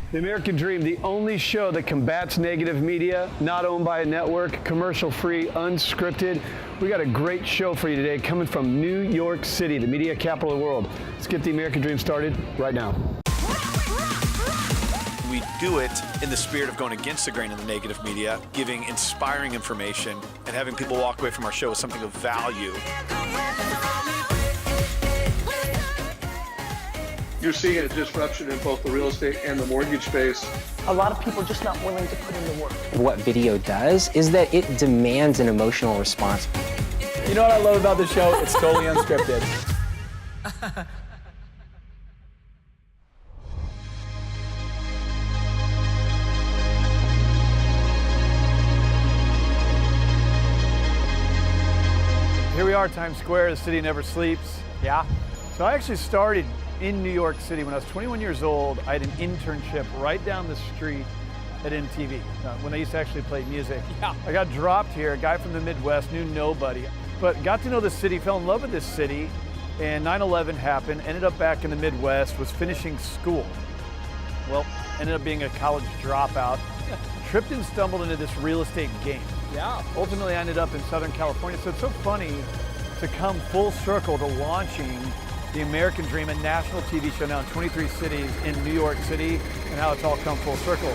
The American Dream, the only show that combats negative media, not owned by a network, commercial-free, unscripted. We got a great show for you today coming from New York City, the media capital of the world. Let's get the American Dream started right now. We do it in the spirit of going against the grain of the negative media, giving inspiring information, and having people walk away from our show with something of value. You're seeing a disruption in both the real estate and the mortgage space. A lot of people are just not willing to put in the work. What video does is that it demands an emotional response. You know what I love about this show? It's totally unscripted. Here we are, Times Square, the city never sleeps. Yeah. So I actually started in New York City when I was 21 years old. I had an internship right down the street at MTV when I used to actually play music. Yeah. I got dropped here, a guy from the Midwest, knew nobody, but got to know the city, fell in love with this city, and 9/11 happened, ended up back in the Midwest, was finishing school. Well, ended up being a college dropout, tripped and stumbled into this real estate game. Yeah. Ultimately, I ended up in Southern California, so it's so funny to come full circle to launching the American Dream, a national TV show now in 23 cities in New York City, and how it's all come full circle.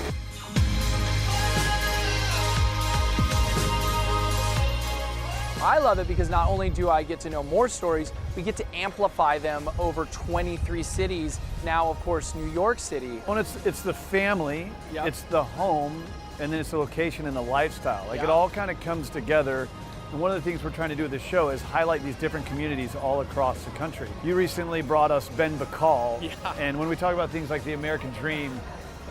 I love it because not only do I get to know more stories, we get to amplify them over 23 cities. Now, of course, New York City. Well, it's the family, Yep. it's the home, and then it's the location and the lifestyle. Like Yeah. it all kind of comes together. And one of the things we're trying to do with this show is highlight these different communities all across the country. You recently brought us Ben Bacal. Yeah. And when we talk about things like the American Dream,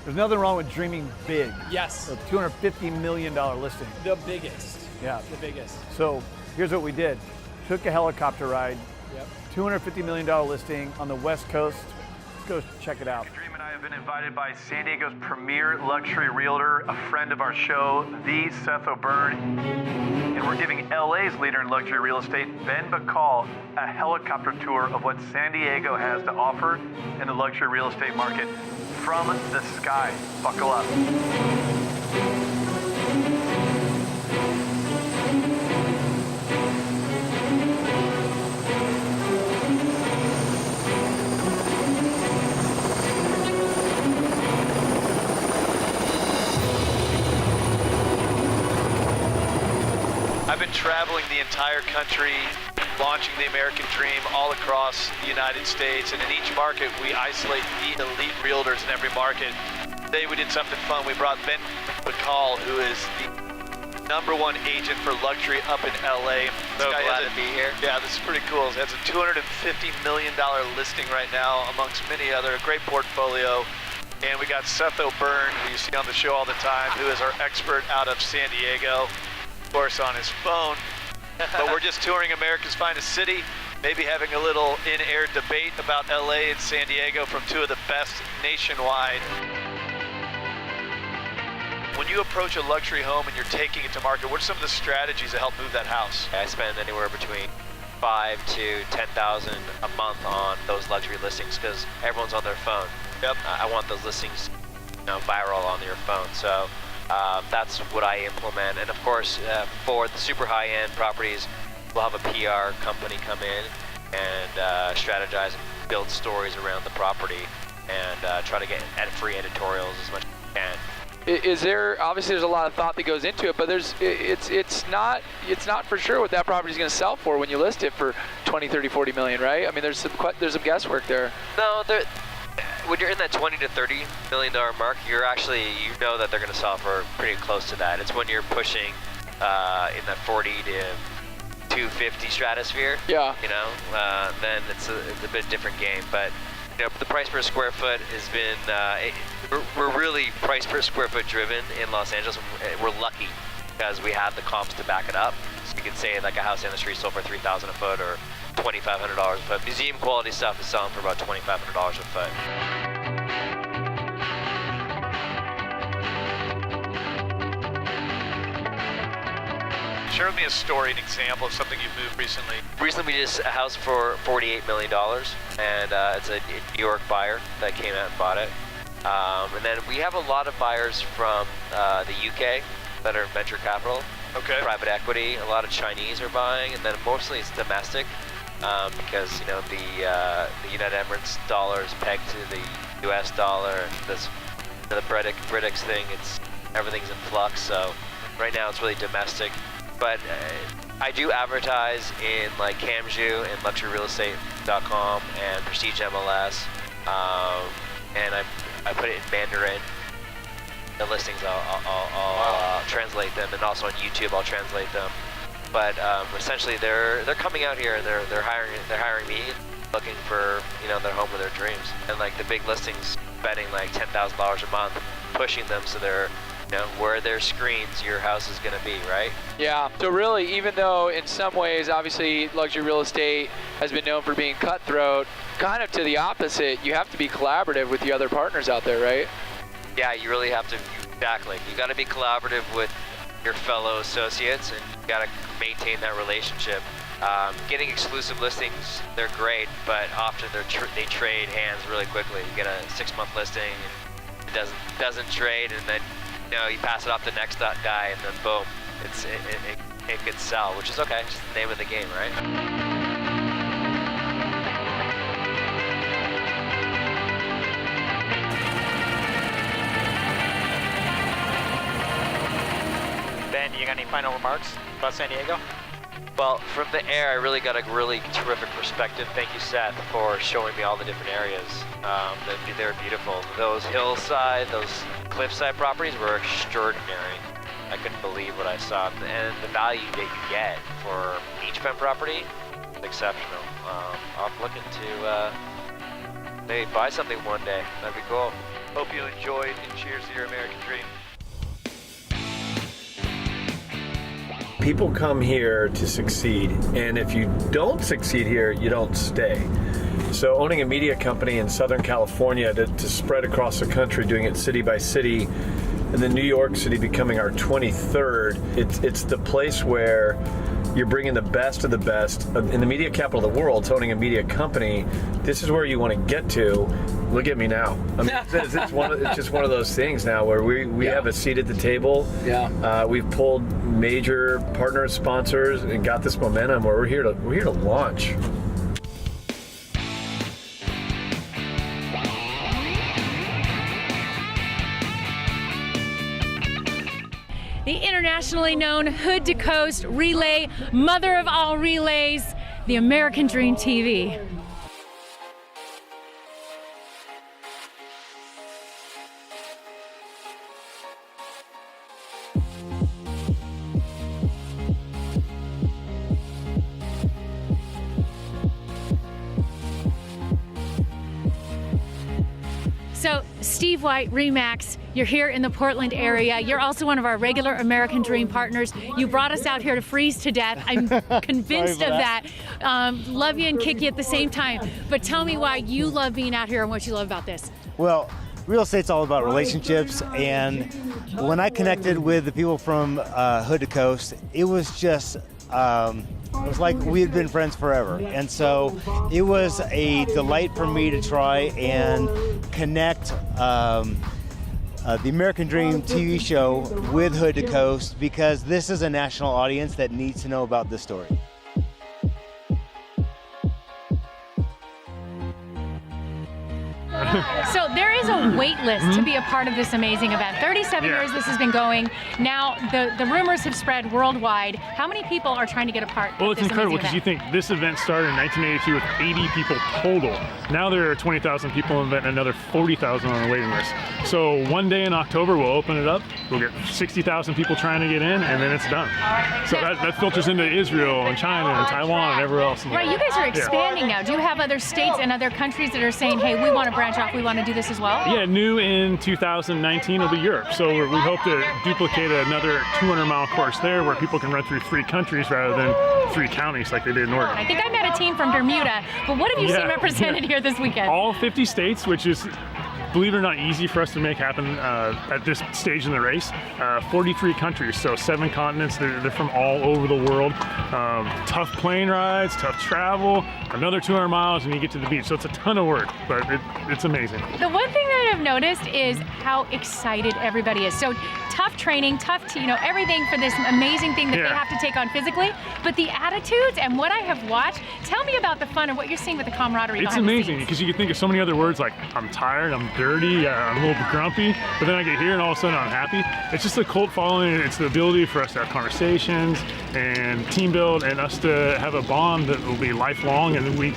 there's nothing wrong with dreaming big. Yes. A $250 million listing. The biggest. Yeah. The biggest. So here's what we did. Took a helicopter ride, Yep. $250 million listing on the West Coast. Let's go check it out. Dream and I have been invited by San Diego's premier luxury realtor, a friend of our show, the Seth O'Byrne. And we're giving LA's leader in luxury real estate, Ben Bacal, a helicopter tour of what San Diego has to offer in the luxury real estate market from the sky. Buckle up. I've been traveling the entire country, launching the American Dream all across the United States, and in each market we isolate the elite realtors in every market. Today we did something fun. We brought Ben Bacal, who is the #1 agent for luxury up in LA. So glad to be here. Yeah, this is pretty cool. It has a $250 million listing right now, amongst many other. A great portfolio. And we got Seth O'Byrne, who you see on the show all the time, who is our expert out of San Diego. Of course, on his phone. But we're just touring America's finest city, maybe having a little in-air debate about LA and San Diego from two of the best nationwide. When you approach a luxury home and you're taking it to market, what are some of the strategies that help move that house? I spend anywhere between $5,000 to $10,000 a month on those luxury listings because everyone's on their phone. Yep. I want those listings, viral on your phone. So that's what I implement. And of course, for the super high-end properties, we'll have a PR company come in and strategize and build stories around the property and try to get free editorials as much as we can. Is there, obviously there's a lot of thought that goes into it, but it's not for sure what that property is going to sell for when you list it for 20, 30, 40 million, right? I mean, there's some guesswork there. No, when you're in that 20 to 30 million dollar mark, you know that they're going to sell for pretty close to that. It's when you're pushing in that 40 to 250 stratosphere. Yeah. Then it's a bit different game, but. The price per square foot has been, we're really price per square foot driven in Los Angeles. We're lucky because we have the comps to back it up. So you can say like a house down the street sold for $3,000 a foot or $2,500 a foot. Museum quality stuff is selling for about $2,500 a foot. Share with me a story, an example of something you've moved recently. Recently we did a house for $48 million, and it's a New York buyer that came out and bought it. And then we have a lot of buyers from the UK that are venture capital, private equity. A lot of Chinese are buying, and then mostly it's domestic because the United Emirates dollar is pegged to the US dollar, and this the British thing. Everything's in flux. So right now it's really domestic, but I do advertise in like Camju and luxuryrealestate.com and Prestige MLS, and I put it in Mandarin. The listings I'll translate them, and also on YouTube I'll translate them. But essentially they're coming out here and they're hiring me, looking for their home of their dreams, and like the big listings spending like $10,000 a month, pushing them so they're where their screens your house is going to be, right? Yeah, so really, even though in some ways, obviously, luxury real estate has been known for being cutthroat, kind of to the opposite, you have to be collaborative with the other partners out there, right? Yeah, you really have to, exactly. You got to be collaborative with your fellow associates, and you got to maintain that relationship. Getting exclusive listings, they're great, but often they trade hands really quickly. You get a 6-month listing, and it doesn't trade, and then you pass it off to the next guy, and then boom, it could sell, which is okay. It's just the name of the game, right? Ben, you got any final remarks about San Diego? Well, from the air, I really got a really terrific perspective. Thank you, Seth, for showing me all the different areas. They're beautiful. Those hillside, those cliffside properties were extraordinary. I couldn't believe what I saw. And the value that you get for beachfront property is exceptional. I'm looking to maybe buy something one day. That'd be cool. Hope you enjoyed, and cheers to your American dream. People come here to succeed, and if you don't succeed here, you don't stay. So owning a media company in Southern California to spread across the country, doing it city by city, and then New York City becoming our 23rd, it's the place where you're bringing the best of the best. In the media capital of the world, owning a media company, this is where you want to get to. Look at me now. I mean, it's just one of those things now where we have a seat at the table. Yeah. We've pulled major partners, sponsors, and got this momentum where we're here to launch. The internationally known Hood to Coast relay, mother of all relays, the American Dream TV. So, Steve White, Remax, you're here in the Portland area. You're also one of our regular American Dream partners. You brought us out here to freeze to death. I'm convinced of that. Love you and kick you at the same time. But tell me why you love being out here and what you love about this. Well, real estate's all about relationships, and when I connected with the people from Hood to Coast, it was just it was like we had been friends forever. And so it was a delight for me to try and connect the American Dream TV show with Hood to Coast, because this is a national audience that needs to know about this story. So there is a wait list to be a part of this amazing event. 37 years this has been going. Now the rumors have spread worldwide. How many people are trying to get a part? Well, it's incredible because you think this event started in 1982 with 80 people total. Now there are 20,000 people in the event and another 40,000 on the waiting list. So one day in October we'll open it up. We'll get 60,000 people trying to get in, and then it's done. So that filters into Israel and China and Taiwan and everywhere else. Right, you guys are expanding now. Do you have other states and other countries that are saying, hey, we want to branch off, we want to do this as well? Yeah, new in 2019 will be Europe. So we hope to duplicate another 200-mile course there where people can run through 3 countries rather than 3 counties like they did in Oregon. I think I met a team from Bermuda, but what have you seen represented here this weekend? All 50 states, which is believe it or not, easy for us to make happen at this stage in the race. 43 countries, so 7 continents. They're from all over the world. Tough plane rides, tough travel, another 200 miles, and you get to the beach. So it's a ton of work, but it's amazing. The one thing that I've noticed is how excited everybody is. So tough training, everything for this amazing thing that they have to take on physically, but the attitudes and what I have watched, tell me about the fun and what you're seeing with the camaraderie. It's amazing because you can think of so many other words like I'm tired, I'm dirty, I'm a little grumpy, but then I get here and all of a sudden I'm happy. It's just a cult following. It's the ability for us to have conversations and team build and us to have a bond that will be lifelong, and we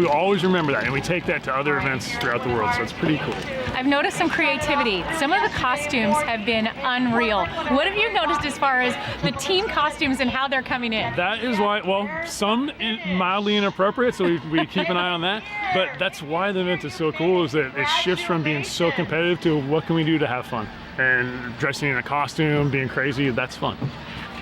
always remember that, and we take that to other events throughout the world, so it's pretty cool. I've noticed some creativity. Some of the costumes have been unreal. What have you noticed as far as the team costumes and how they're coming in? That is why, well, some mildly inappropriate, so we keep an eye on that, but that's why the event is so cool, is that it shifts from being so competitive to what can we do to have fun. And dressing in a costume, being crazy, that's fun.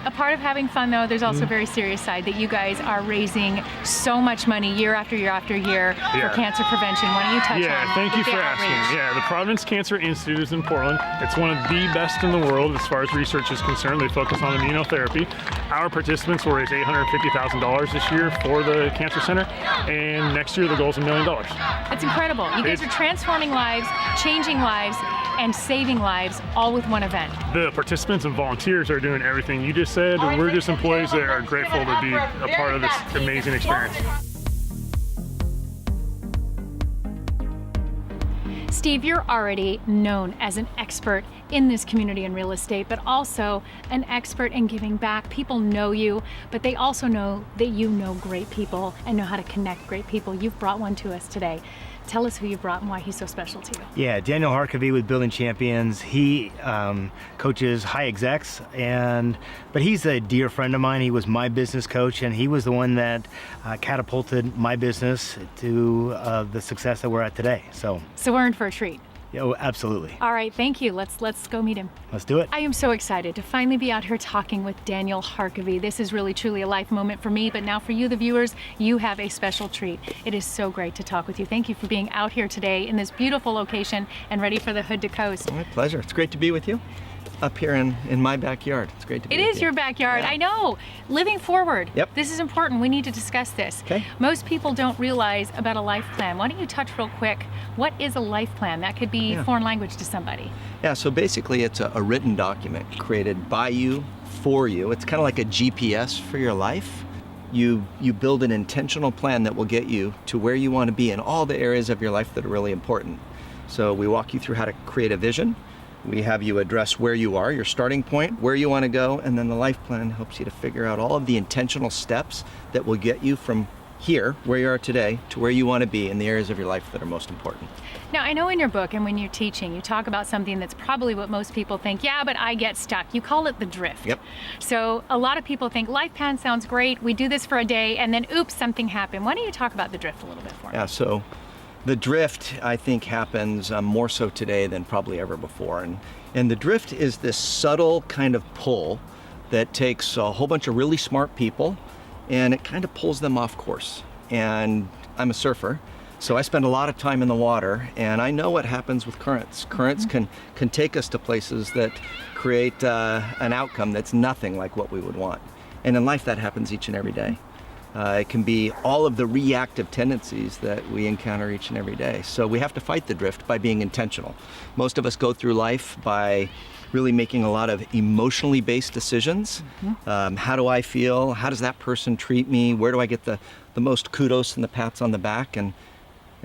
A part of having fun, though, there's also a very serious side that you guys are raising so much money year after year after year for cancer prevention. Why don't you touch on thank you for asking. Yeah, the Providence Cancer Institute is in Portland. It's one of the best in the world as far as research is concerned. They focus on immunotherapy. Our participants will raise $850,000 this year for the Cancer Center, and next year the goal is $1 million. That's incredible. You guys are transforming lives, changing lives, and saving lives all with one event. The participants and volunteers are doing everything you just said. We're just employees that are grateful to be a part of this amazing experience. Steve, you're already known as an expert in this community in real estate, but also an expert in giving back. People know you, but they also know that you know great people and know how to connect great people. You've brought one to us today. Tell us who you brought and why he's so special to you. Yeah, Daniel Harkavy with Building Champions. He coaches high execs, but he's a dear friend of mine. He was my business coach, and he was the one that catapulted my business to the success that we're at today. So we're in for a treat. Yeah, absolutely. All right, thank you. Let's go meet him. Let's do it. I am so excited to finally be out here talking with Daniel Harkavy. This is really truly a life moment for me, but now for you, the viewers, you have a special treat. It is so great to talk with you. Thank you for being out here today in this beautiful location and ready for the Hood to Coast. My pleasure. It's great to be with you up here in my backyard. It's great to be with you. It is your backyard. Yeah. I know. Living forward. Yep. This is important. We need to discuss this. Okay. Most people don't realize about a life plan. Why don't you touch real quick? What is a life plan? That could be foreign language to somebody. Yeah, so basically it's a written document created by you, for you. It's kind of like a GPS for your life. You build an intentional plan that will get you to where you want to be in all the areas of your life that are really important. So we walk you through how to create a vision. We have you address where you are, your starting point, where you want to go, and then the life plan helps you to figure out all of the intentional steps that will get you from here, where you are today, to where you want to be in the areas of your life that are most important. Now, I know in your book and when you're teaching, you talk about something that's probably what most people think, yeah, but I get stuck. You call it the drift. Yep. So a lot of people think life plan sounds great. We do this for a day and then, oops, something happened. Why don't you talk about the drift a little bit for me? Yeah, so the drift, I think, happens more so today than probably ever before. And the drift is this subtle kind of pull that takes a whole bunch of really smart people and it kind of pulls them off course. And I'm a surfer, so I spend a lot of time in the water, and I know what happens with currents. Currents can take us to places that create an outcome that's nothing like what we would want. And in life, that happens each and every day. It can be all of the reactive tendencies that we encounter each and every day. So we have to fight the drift by being intentional. Most of us go through life by really making a lot of emotionally based decisions. How do I feel? How does that person treat me? Where do I get the most kudos and the pats on the back? And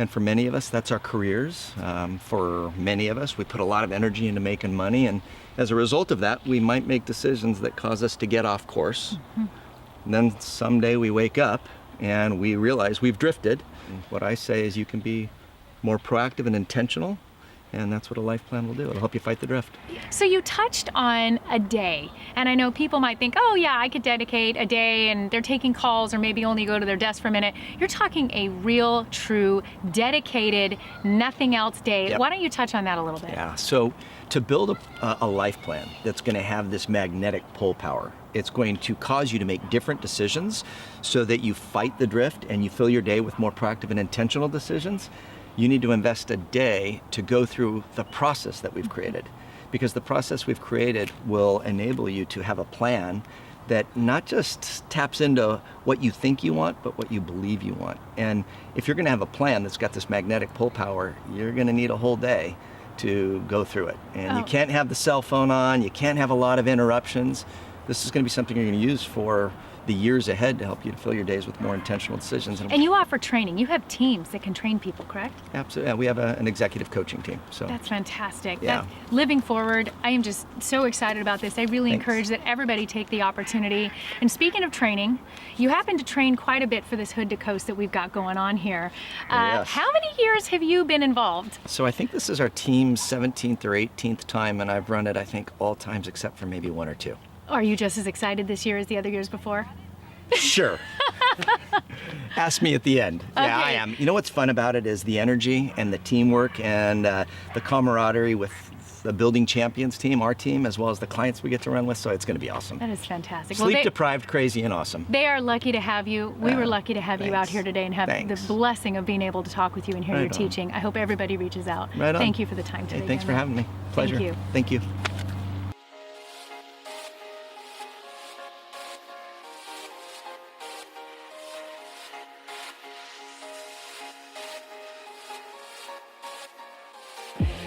for many of us, that's our careers. For many of us, we put a lot of energy into making money. And as a result of that, we might make decisions that cause us to get off course. And then someday we wake up and we realize we've drifted. And what I say is you can be more proactive and intentional, and that's what a life plan will do. It'll help you fight the drift. So you touched on a day, and I know people might think, oh yeah, I could dedicate a day and they're taking calls or maybe only go to their desk for a minute. You're talking a real, true, dedicated, nothing else day. Yep. Why don't you touch on that a little bit? Yeah, so to build a life plan that's going to have this magnetic pull power, it's going to cause you to make different decisions so that you fight the drift and you fill your day with more proactive and intentional decisions. you need to invest a day to go through the process that we've created. Because the process we've created will enable you to have a plan that not just taps into what you think you want, but what you believe you want. And if you're gonna have a plan that's got this magnetic pull power, you're gonna need a whole day to go through it. And you can't have the cell phone on, you can't have a lot of interruptions. This is gonna be something you're gonna use for the years ahead to help you to fill your days with more intentional decisions. And you offer training. You have teams that can train people, correct? Absolutely. Yeah, we have an executive coaching team. So that's fantastic. Yeah. Living forward, I am just so excited about this. I really encourage that everybody take the opportunity. And speaking of training, you happen to train quite a bit for this Hood to Coast that we've got going on here. Yes. How many years have you been involved? So I think this is our team's 17th or 18th time, and I've run it, I think, all times except for maybe 1 or 2. Are you just as excited this year as the other years before? Sure. Ask me at the end. Okay. Yeah, I am. You know what's fun about it is the energy and the teamwork and the camaraderie with the Building Champions team, our team, as well as the clients we get to run with, so it's going to be awesome. That is fantastic. Sleep deprived, crazy, and awesome. They are lucky to have you. We were lucky to have you out here today and have the blessing of being able to talk with you and hear your teaching. I hope everybody reaches out. Right on. Thank you for the time today. Hey, thanks for having me. Pleasure. Thank you. Thank you.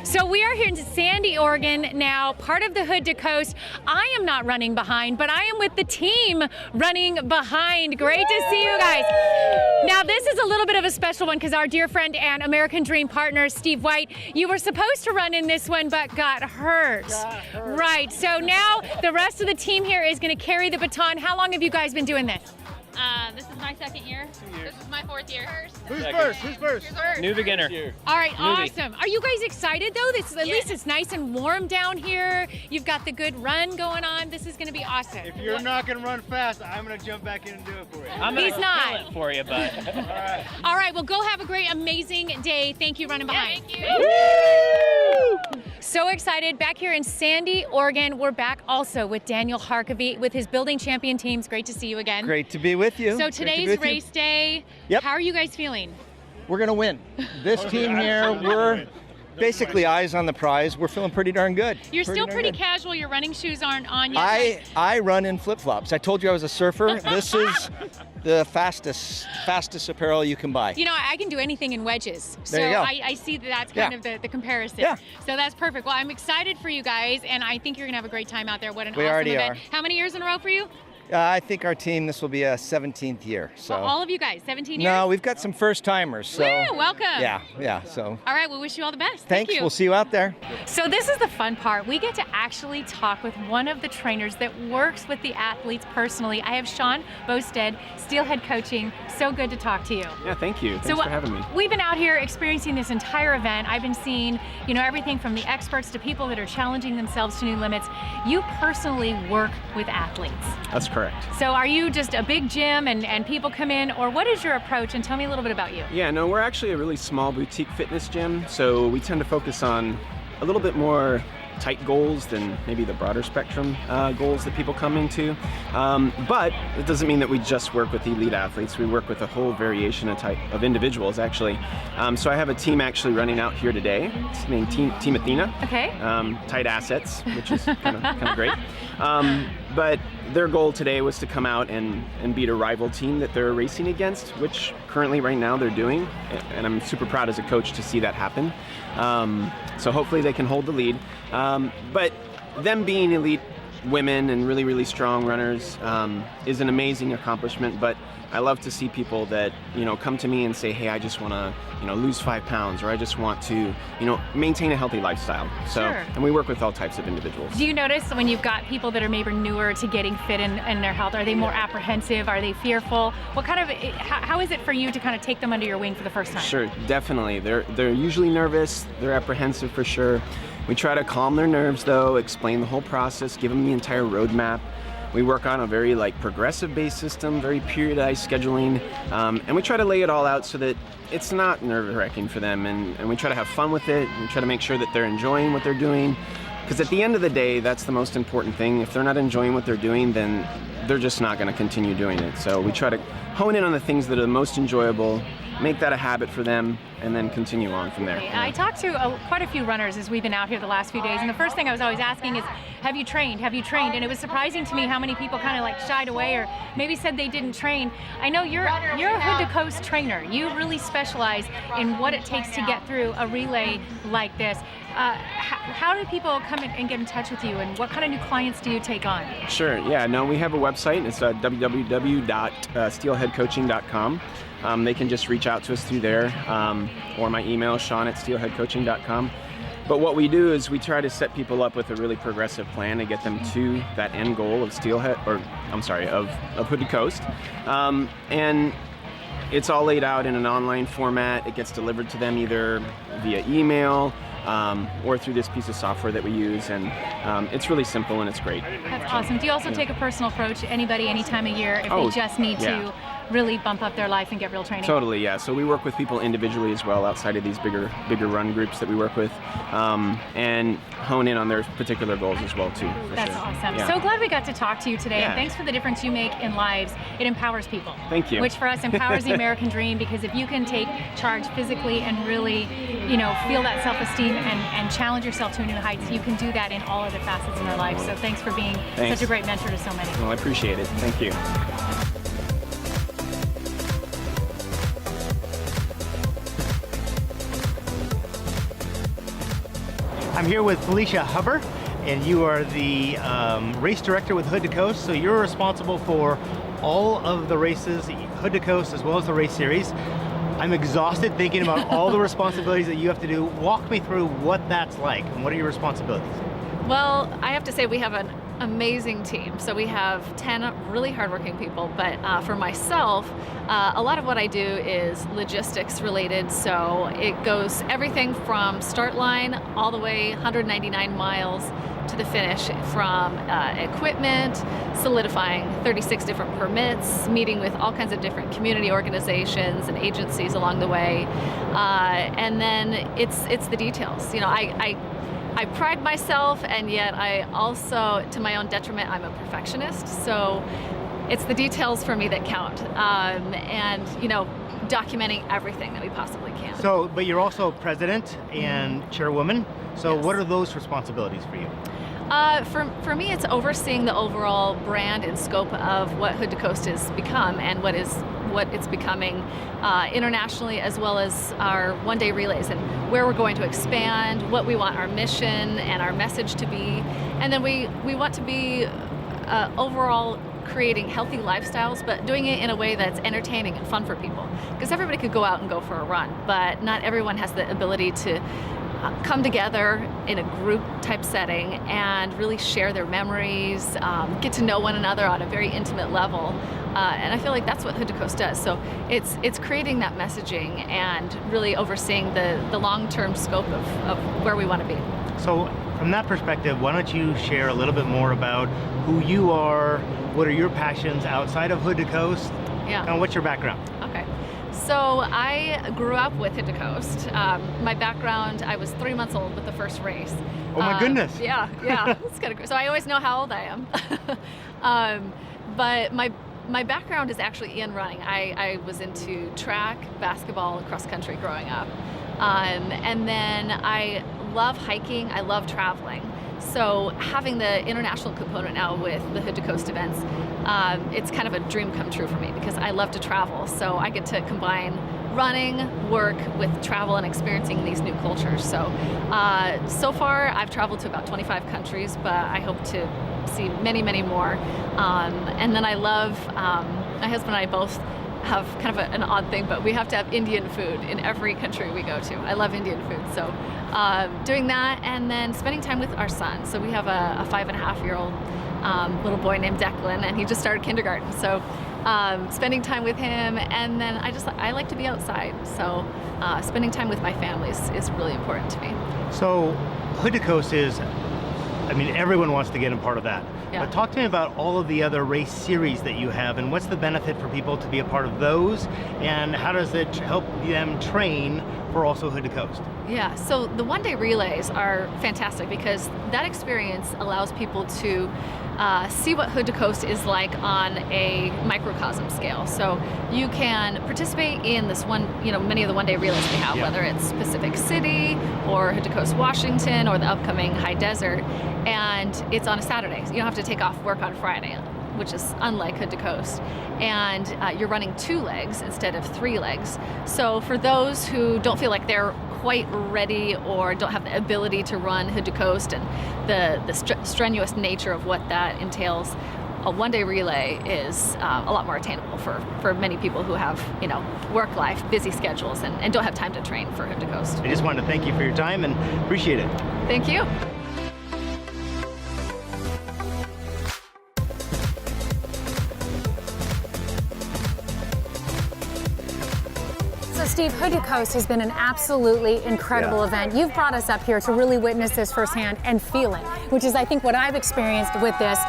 So we are here in Sandy, Oregon now, part of the Hood to Coast. I am not running behind, but I am with the team running behind. Great to see you guys. Now this is a little bit of a special one because our dear friend and American Dream partner, Steve White, you were supposed to run in this one, but got hurt. Right, so now the rest of the team here is gonna carry the baton. How long have you guys been doing this? This is my 2nd year. This is my 4th year. Who's first? Who's first? New beginner. All right, Newbie. awesome. Are you guys excited though? At least it's nice and warm down here. You've got the good run going on. This is gonna be awesome. If you're not gonna run fast, I'm gonna jump back in and do it for you. He's not. Kill it for you, bud. All right, well, go have a great, amazing day. Thank you, running behind. Thank you. So excited. Back here in Sandy, Oregon, we're back also with Daniel Harkavy with his Building Champion teams. Great to see you again. Great to be with you. So today's race day. Yep. How are you guys feeling? We're going to win. This team here, we're basically eyes on the prize. We're feeling pretty darn good. You're still pretty casual. Your running shoes aren't on yet. I run in flip-flops. I told you I was a surfer. This is the fastest apparel you can buy. You know, I can do anything in wedges. So There you go. I see that's kind of the comparison. Yeah. So that's perfect. Well, I'm excited for you guys, and I think you're going to have a great time out there. What an We awesome already event. are. How many years in a row for you? I think our team, this will be a 17th year. So. Well, all of you guys, 17 years? No, we've got some first-timers. So. Woo, welcome. Yeah, so. All right, we wish you all the best. Thanks, Thank you. we'll see you out there. So this is the fun part. We get to actually talk with one of the trainers that works with the athletes personally. I have Shawn, Bostad, Steelhead Coaching. So good to talk to you. Yeah, thank you. Thanks for having me. We've been out here experiencing this entire event. I've been seeing, everything from the experts to people that are challenging themselves to new limits. You personally work with athletes. That's correct. So are you just a big gym and people come in, or what is your approach? And tell me a little bit about you. Yeah, no, we're actually a really small boutique fitness gym, so we tend to focus on a little bit more tight goals than maybe the broader spectrum goals that people come into. But it doesn't mean that we just work with elite athletes. We work with a whole variation of individuals, actually. So I have a team actually running out here today. It's named Team Athena. Okay. Tight assets, which is kind of great. But their goal today was to come out and beat a rival team that they're racing against, which currently right now they're doing. And I'm super proud as a coach to see that happen. So hopefully they can hold the lead. But them being elite women and really, really strong runners is an amazing accomplishment. But I love to see people that, come to me and say, hey, I just want to, lose 5 pounds, or I just want to, maintain a healthy lifestyle. So, Sure. And we work with all types of individuals. Do you notice when you've got people that are maybe newer to getting fit in their health, are they more apprehensive? Are they fearful? How is it for you to kind of take them under your wing for the first time? Sure, definitely. They're usually nervous. They're apprehensive for sure. We try to calm their nerves though, explain the whole process, give them the entire roadmap. We work on a very progressive-based system, very periodized scheduling, and we try to lay it all out so that it's not nerve-wracking for them, and we try to have fun with it. We try to make sure that they're enjoying what they're doing, because at the end of the day, that's the most important thing. If they're not enjoying what they're doing, then they're just not going to continue doing it. So we try to hone in on the things that are the most enjoyable, make that a habit for them, and then continue on from there. I talked to quite a few runners as we've been out here the last few days, and the first thing I was always asking is, have you trained? Have you trained? And it was surprising to me how many people kind of like shied away or maybe said they didn't train. I know you're a hood to coast trainer. You really specialize in what it takes to get through a relay like this. How do people come and get in touch with you, and what kind of new clients do you take on? Sure, yeah, no, we have a website. It's www.steelheadcoaching.com. They can just reach out to us through there, or my email, Shawn@steelheadcoaching.com. But what we do is we try to set people up with a really progressive plan to get them to that end goal of of Hood to Coast. And it's all laid out in an online format. It gets delivered to them either via email, or through this piece of software that we use, and it's really simple and it's great. That's awesome. Do you also take a personal approach to anybody any time of year if they just need to really bump up their life and get real training? Totally, yeah. So we work with people individually as well outside of these bigger run groups that we work with, and hone in on their particular goals as well too. That's awesome. Yeah. So glad we got to talk to you today, Yeah. and thanks for the difference you make in lives. It empowers people. Thank you. Which for us empowers the American dream, because if you can take charge physically and really, feel that self-esteem and challenge yourself to new heights, you can do that in all other facets in our life. So thanks for being such a great mentor to so many. Well, I appreciate it. Thank you. I'm here with Felicia Huber, and you are the race director with Hood to Coast. So you're responsible for all of the races, Hood to Coast, as well as the race series. I'm exhausted thinking about all the responsibilities that you have to do. Walk me through what that's like, and what are your responsibilities? Well, I have to say we have an amazing team. So we have 10 really hardworking people, but for myself, a lot of what I do is logistics related. So it goes everything from start line all the way 199 miles to the finish, from equipment, solidifying 36 different permits, meeting with all kinds of different community organizations and agencies along the way, and then it's the details. I pride myself, and yet I also, to my own detriment, I'm a perfectionist. So it's the details for me that count, and documenting everything that we possibly can. So, but you're also president and chairwoman. So what are those responsibilities for you? For me, it's overseeing the overall brand and scope of what Hood to Coast has become, and what it's becoming internationally, as well as our one-day relays, and where we're going to expand, what we want our mission and our message to be. And then we want to be overall creating healthy lifestyles, but doing it in a way that's entertaining and fun for people. Because everybody could go out and go for a run, but not everyone has the ability to come together in a group type setting and really share their memories, get to know one another on a very intimate level. And I feel like that's what Hood to Coast does. So it's creating that messaging and really overseeing the long-term scope of where we want to be. So from that perspective, why don't you share a little bit more about who you are, what are your passions outside of Hood to Coast, and what's your background? Okay. So I grew up with Hood to Coast. My background, I was 3 months old with the first race. Oh my goodness. Yeah. It's kind of cool. So I always know how old I am. But my background is actually in running. I was into track, basketball, and cross country growing up. And then I love hiking, I love traveling. So having the international component now with the Hood to Coast events, it's kind of a dream come true for me, because I love to travel. So I get to combine running, work with travel, and experiencing these new cultures. So so far I've traveled to about 25 countries, but I hope to see many, many more. And then I love, my husband and I both have kind of an odd thing, but we have to have Indian food in every country we go to. I love Indian food, so doing that, and then spending time with our son. So we have a 5.5-year-old little boy named Declan, and he just started kindergarten. So spending time with him, and then I like to be outside. So spending time with my family is really important to me. So Hood to Coast is, everyone wants to get a part of that. Yeah. But talk to me about all of the other race series that you have, and what's the benefit for people to be a part of those, and how does it help them train for also Hood to Coast? Yeah, so the one-day relays are fantastic because that experience allows people to see what Hood to Coast is like on a microcosm scale. So you can participate in this many of the one-day relays we have, whether it's Pacific City or Hood to Coast, Washington, or the upcoming High Desert, and it's on a Saturday. So you don't have to take off work on Friday, which is unlike Hood to Coast. And you're running 2 legs instead of 3 legs. So for those who don't feel like they're quite ready or don't have the ability to run Hood to Coast and the strenuous nature of what that entails, a one-day relay is a lot more attainable for many people who have, work life, busy schedules, and don't have time to train for Hood to Coast. I just wanted to thank you for your time and appreciate it. Thank you. So Steve, Hood to Coast has been an absolutely incredible event. You've brought us up here to really witness this firsthand and feel it, which is I think what I've experienced with this.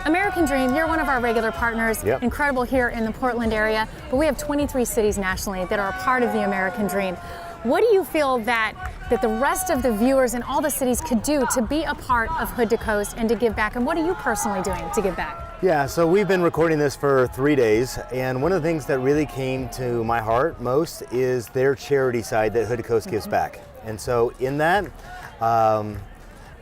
American Dream, you're one of our regular partners, incredible here in the Portland area, but we have 23 cities nationally that are a part of the American Dream. What do you feel that the rest of the viewers in all the cities could do to be a part of Hood to Coast and to give back? And what are you personally doing to give back? Yeah, so we've been recording this for 3 days, and one of the things that really came to my heart most is their charity side that Hood to Coast gives back. And so in that,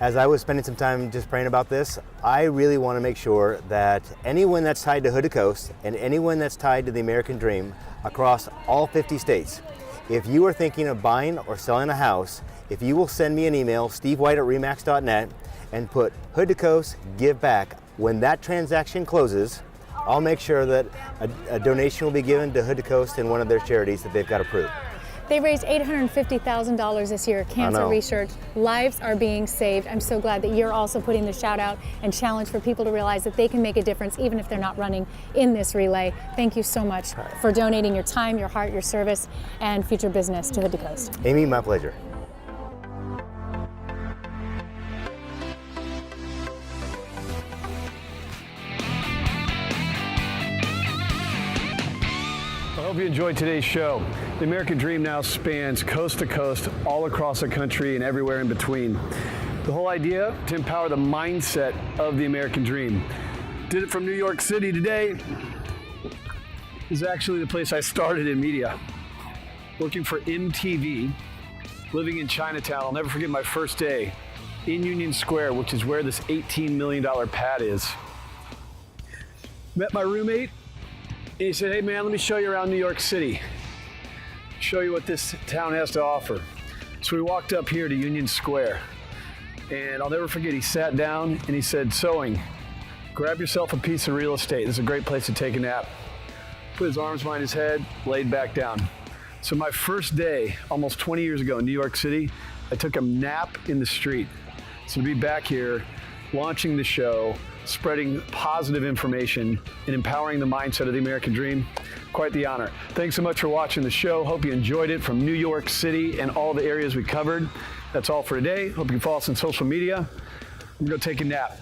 as I was spending some time just praying about this, I really want to make sure that anyone that's tied to Hood to Coast and anyone that's tied to the American Dream across all 50 states, if you are thinking of buying or selling a house, if you will send me an email, stevewhite@remax.net, and put Hood to Coast, give back, when that transaction closes, I'll make sure that a donation will be given to Hood to Coast and one of their charities that they've got approved. They raised $850,000 this year, cancer research. Lives are being saved. I'm so glad that you're also putting the shout out and challenge for people to realize that they can make a difference even if they're not running in this relay. Thank you so much for donating your time, your heart, your service, and future business to Hood to Coast. Amy, my pleasure. I hope you enjoyed today's show. The American Dream now spans coast to coast, all across the country and everywhere in between. The whole idea, to empower the mindset of the American Dream. Did it from New York City today. This is actually the place I started in media. Working for MTV, living in Chinatown. I'll never forget my first day in Union Square, which is where this $18 million pad is. Met my roommate. And he said, hey man, let me show you around New York City. Show you what this town has to offer. So we walked up here to Union Square. And I'll never forget, he sat down and he said, sewing, grab yourself a piece of real estate. This is a great place to take a nap. Put his arms behind his head, laid back down. So my first day, almost 20 years ago in New York City, I took a nap in the street. So to be back here, launching the show, spreading positive information and empowering the mindset of the American Dream, quite the honor. Thanks so much for watching the show. Hope you enjoyed it from New York City and all the areas we covered. That's all for today. Hope you can follow us on social media. I'm gonna go take a nap.